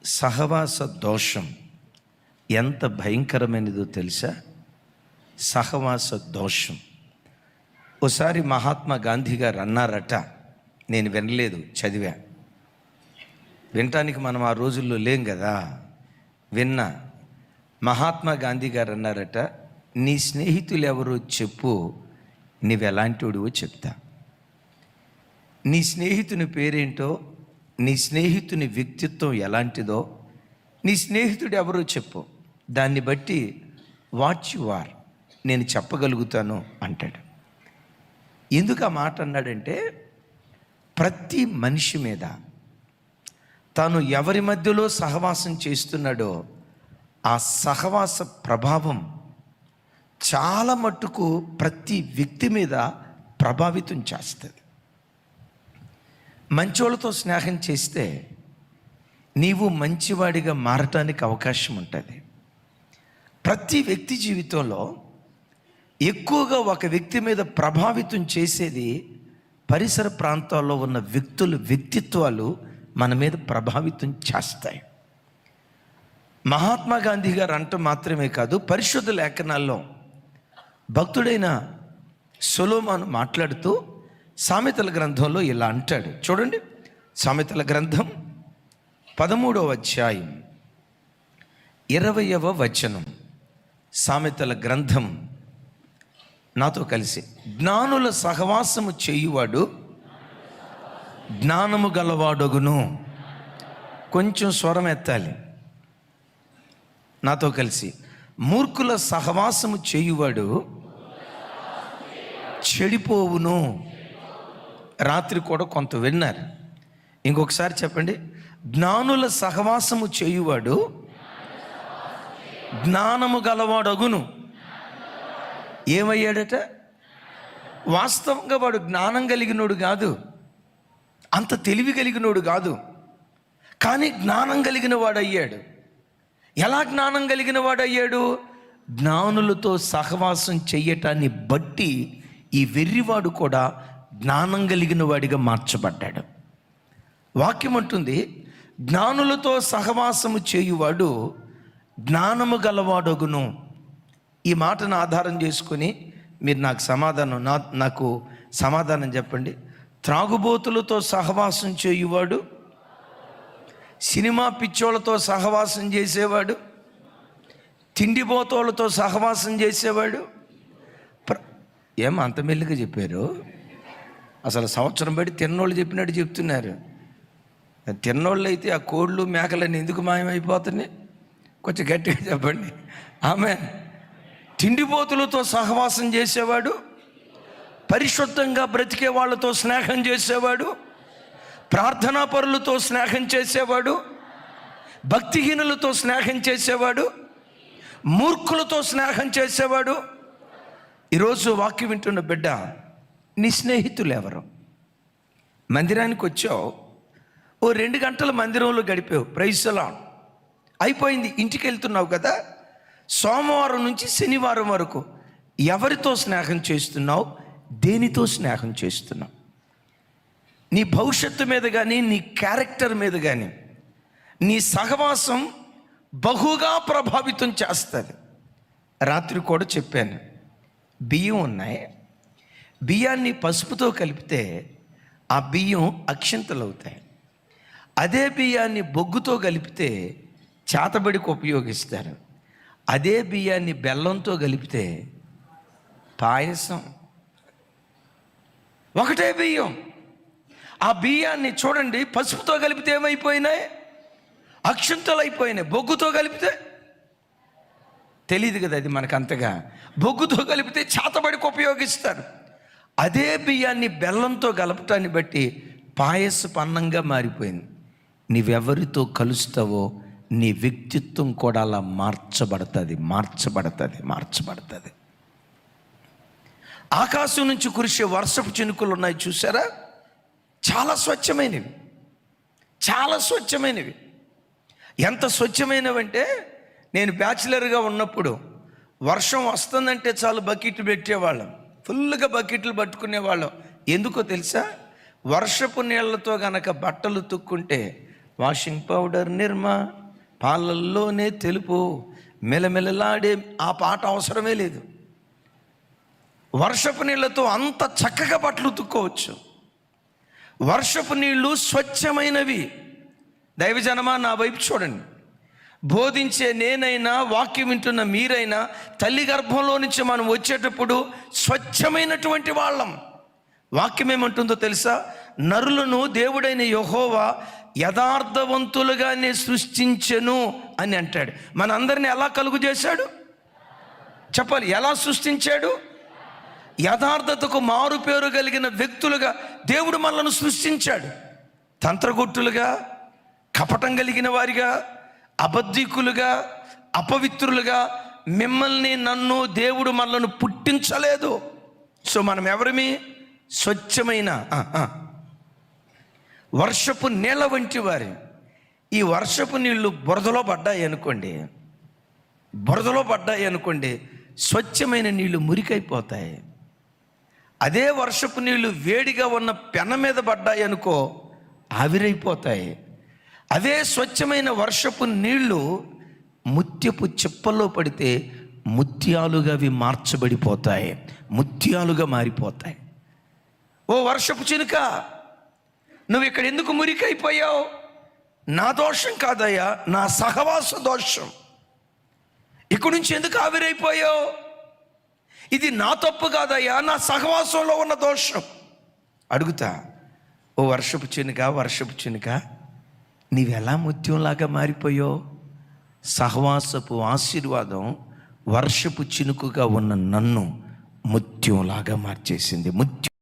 సహవాస దోషం ఎంత భయంకరమైనదో తెలుసా? సహవాస దోషం. ఓసారి మహాత్మా గాంధీ గారు అన్నారట, నేను వినలేదు, చదివా. వినటానికి మనం ఆ రోజుల్లో లేం కదా. విన్నా. మహాత్మా గాంధీ గారు అన్నారట, నీ స్నేహితులు ఎవరో చెప్పు, నీవెలాంటివాడివో చెప్తా. నీ స్నేహితుని పేరేంటో, నీ స్నేహితుని వ్యక్తిత్వం ఎలాంటిదో, నీ స్నేహితుడు ఎవరో చెప్పు, దాన్ని బట్టి వాట్ యు ఆర్ నేను చెప్పగలుగుతాను అంటాడు. ఎందుకు ఆ మాట అన్నాడంటే, ప్రతి మనిషి మీద తాను ఎవరి మధ్యలో సహవాసం చేస్తున్నాడో ఆ సహవాస ప్రభావం చాలా మట్టుకు ప్రతి వ్యక్తి మీద ప్రభావితం చేస్తుంది. మంచోళ్ళతో స్నేహం చేస్తే నీవు మంచివాడిగా మారటానికి అవకాశం ఉంటుంది. ప్రతి వ్యక్తి జీవితంలో ఎక్కువగా ఒక వ్యక్తి మీద ప్రభావితం చేసేది పరిసర ప్రాంతాల్లో ఉన్న వ్యక్తిత్వాలు మన మీద ప్రభావితం చేస్తాయి. మహాత్మా గాంధీ గారు అంట మాత్రమే కాదు, పరిశుద్ధ లేఖనాల్లో భక్తుడైన సొలొమోను మాట్లాడుతూ సామెతల గ్రంథంలో ఇలా అంటాడు. చూడండి, సామెతల గ్రంథం 13వ అధ్యాయం 20వ వచనం. సామెతల గ్రంథం, నాతో కలిసి, జ్ఞానుల సహవాసము చేయువాడు జ్ఞానము గలవాడగును. కొంచెం స్వరం ఎత్తాలి. నాతో కలిసి, మూర్ఖుల సహవాసము చేయువాడు చెడిపోవును. రాత్రి కూడా కొంత విన్నారు. ఇంకొకసారి చెప్పండి, జ్ఞానుల సహవాసము చేయువాడు జ్ఞానము గలవాడగును. ఏమయ్యాడట? వాస్తవంగా వాడు జ్ఞానం కలిగినోడు కాదు, అంత తెలివి కలిగినోడు కాదు, కానీ జ్ఞానం కలిగిన వాడు అయ్యాడు. ఎలా జ్ఞానం కలిగిన వాడు అయ్యాడు? జ్ఞానులతో సహవాసం చెయ్యటాన్ని బట్టి ఈ వెర్రివాడు కూడా జ్ఞానం కలిగిన వాడిగా మార్చబడ్డాడు. వాక్యం అంటుంది, జ్ఞానులతో సహవాసము చేయువాడు జ్ఞానము గలవాడగును. ఈ మాటను ఆధారం చేసుకుని మీరు నాకు సమాధానం చెప్పండి. త్రాగుబోతులతో సహవాసం చేయువాడు, సినిమా పిచ్చోళ్ళతో సహవాసం చేసేవాడు, తిండిబోతోళ్ళతో సహవాసం చేసేవాడు. ఏం అంత మెల్లిగా చెప్పారు? అసలు సంవత్సరం బట్టి తిన్నోళ్ళు చెప్పినట్టు చెప్తున్నారు. తిన్నోళ్ళు అయితే ఆ కోళ్ళు మేకలన్నీ ఎందుకు మాయమైపోతున్నాయి? కొంచెం గట్టిగా చెప్పండి. ఆమె తిండిపోతులతో సహవాసం చేసేవాడు, పరిశుద్ధంగా బ్రతికే వాళ్ళతో స్నేహం చేసేవాడు, ప్రార్థనా పరులతో స్నేహం చేసేవాడు, భక్తిహీనులతో స్నేహం చేసేవాడు, మూర్ఖులతో స్నేహం చేసేవాడు. ఈరోజు వాక్యం వింటున్న బిడ్డ, నీ స్నేహితులు ఎవరు? మందిరానికి వచ్చావు, ఓ 2 గంటలు మందిరంలో గడిపావు, ప్రైజ్ ది లార్డ్, అయిపోయింది, ఇంటికి వెళ్తున్నావు కదా. సోమవారం నుంచి శనివారం వరకు ఎవరితో స్నేహం చేస్తున్నావు? దేనితో స్నేహం చేస్తున్నావు? నీ భవిష్యత్తు మీద కానీ, నీ క్యారెక్టర్ మీద కానీ నీ సహవాసం బహుగా ప్రభావితం చేస్తుంది. రాత్రి కూడా చెప్పాను, బియ్యం ఉన్నాయి, బియ్యాన్ని పసుపుతో కలిపితే ఆ బియ్యం అక్షింతలు అవుతాయి. అదే బియ్యాన్ని బొగ్గుతో కలిపితే చేతబడికి ఉపయోగిస్తారు. అదే బియ్యాన్ని బెల్లంతో కలిపితే పాయసం. ఒకటే బియ్యం. ఆ బియ్యాన్ని చూడండి, పసుపుతో కలిపితే ఏమైపోయినాయి? అక్షింతలు అయిపోయినాయి. బొగ్గుతో కలిపితే తెలియదు కదా, అది మనకు అంతగా. బొగ్గుతో కలిపితే చేతబడికి ఉపయోగిస్తారు. అదే బియ్యాన్ని బెల్లంతో కలపటాన్ని బట్టి పాయసపు అన్నంగా మారిపోయింది. నీవెవరితో కలుస్తావో నీ వ్యక్తిత్వం కూడా అలా మార్చబడుతుంది. ఆకాశం నుంచి కురిసే వర్షపు చినుకులు ఉన్నాయి చూసారా? చాలా స్వచ్ఛమైనవి. ఎంత స్వచ్ఛమైనవంటే, నేను బ్యాచిలర్గా ఉన్నప్పుడు వర్షం వస్తుందంటే చాలు బకెట్లు పెట్టేవాళ్ళం, ఫుల్గా బకెట్లు పట్టుకునేవాళ్ళం. ఎందుకో తెలుసా? వర్షపు నీళ్లతో గనక బట్టలు తుక్కుంటే వాషింగ్ పౌడర్ నిర్మా, పాలల్లోనే తెలుపు, మెలమెలలాడే ఆ పాట అవసరమే లేదు. వర్షపు నీళ్లతో అంత చక్కగా బట్టలు ఉతుక్కోవచ్చు. వర్షపు నీళ్లు స్వచ్ఛమైనవి. దైవజనమా, నా వైపు చూడండి. బోధించే నేనైనా, వాక్యం వింటున్న మీరైనా, తల్లి గర్భంలో నుంచి మనం వచ్చేటప్పుడు స్వచ్ఛమైనటువంటి వాళ్ళం. వాక్యం ఏమంటుందో తెలుసా? నరులను దేవుడైన యెహోవా యథార్థవంతులుగానే సృష్టించెను అని అంటాడు. మనందరిని ఎలా కలుగు చేశాడు చెప్పాలి? ఎలా సృష్టించాడు? యథార్థతకు మారు పేరు కలిగిన వ్యక్తులుగా దేవుడు మనల్ని సృష్టించాడు. తంత్రగొట్టులుగా, కపటం కలిగిన వారిగా, అబద్ధికులుగా, అపవిత్రులుగా మిమ్మల్ని, నన్ను దేవుడు మనల్ని పుట్టించలేదు. సో మనం ఎవరిమి? స్వచ్ఛమైన వర్షపు నీళ్ళ వంటి వారి. ఈ వర్షపు నీళ్లు బురదలో పడ్డాయి అనుకోండి, స్వచ్ఛమైన నీళ్లు మురికైపోతాయి. అదే వర్షపు నీళ్లు వేడిగా ఉన్న పెన మీద పడ్డాయి అనుకో, ఆవిరైపోతాయి. అదే స్వచ్ఛమైన వర్షపు నీళ్లు ముత్యపు చిప్పల్లో పడితే ముత్యాలుగా అవి మార్చబడిపోతాయి, ముత్యాలుగా మారిపోతాయి. ఓ వర్షపు చినుక, నువ్వు ఇక్కడ ఎందుకు మురికైపోయావు? నా దోషం కాదయ్యా, నా సహవాస దోషం. ఇక్కడి నుంచి ఎందుకు ఆవిరైపోయావు? ఇది నా తప్పు కాదయ్యా, నా సహవాసంలో ఉన్న దోషం. అడుగుతా, ఓ వర్షపు చినుక, నీవెలా ముత్యంలాగా మారిపోయావు? సహవాసపు ఆశీర్వాదం వర్షపు చినుకుగా ఉన్న నన్ను ముత్యంలాగా మార్చేసింది.